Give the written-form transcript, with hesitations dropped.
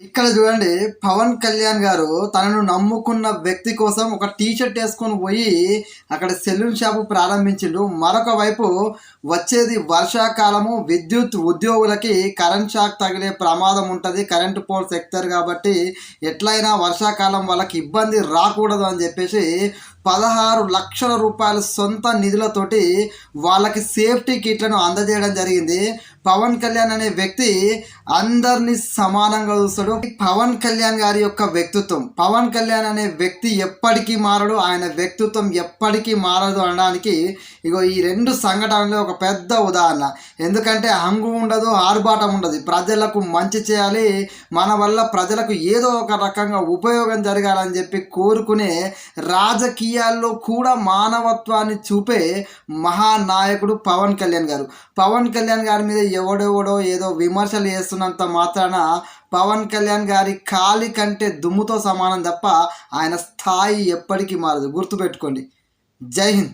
ఇక్కడ చూడండి, పవన్ కళ్యాణ్ గారు తనను నమ్ముకున్న వ్యక్తి కోసం ఒక టీ షర్ట్ వేసుకొని పోయి అక్కడ సెలూన్ షాపు ప్రారంభించిండు. మరొక వైపు వచ్చేది వర్షాకాలము, విద్యుత్ ఉద్యోగులకి కరెంట్ షాక్ తగిలే ప్రమాదం ఉంటుంది. కరెంటు పోల్స్ ఎక్కుతారు కాబట్టి ఎట్లయినా వర్షాకాలం వాళ్ళకి ఇబ్బంది రాకూడదు అని చెప్పేసి 16 లక్షల రూపాయల సొంత నిధులతోటి వాళ్ళకి సేఫ్టీ కిట్లను అందజేయడం జరిగింది. పవన్ కళ్యాణ్ అనే వ్యక్తి అందరినీ సమానంగా చూస్తాడు. పవన్ కళ్యాణ్ గారి యొక్క వ్యక్తిత్వం, పవన్ కళ్యాణ్ అనే వ్యక్తి ఎప్పటికీ మారడు, ఆయన వ్యక్తిత్వం ఎప్పటికీ మారదు అనడానికి ఇగో ఈ 2 సంఘటనలు ఒక పెద్ద ఉదాహరణ. ఎందుకంటే హంగు ఉండదు, ఆర్భాటం ఉండదు. ప్రజలకు మంచి చేయాలి, మన వల్ల ప్రజలకు ఏదో ఒక రకంగా ఉపయోగం జరగాలని చెప్పి కోరుకునే, రాజకీయాల్లో కూడా మానవత్వాన్ని చూపే మహానాయకుడు పవన్ కళ్యాణ్ గారు. పవన్ కళ్యాణ్ గారి మీద ఎవడెవడో ఏదో విమర్శలు చేస్తున్నంత మాత్రాన పవన్ కళ్యాణ్ గారి కాలి కంటే దుమ్ముతో సమానం తప్ప ఆయన స్థాయి ఎప్పటికీ మారదు. గుర్తుపెట్టుకోండి. జై హింద్.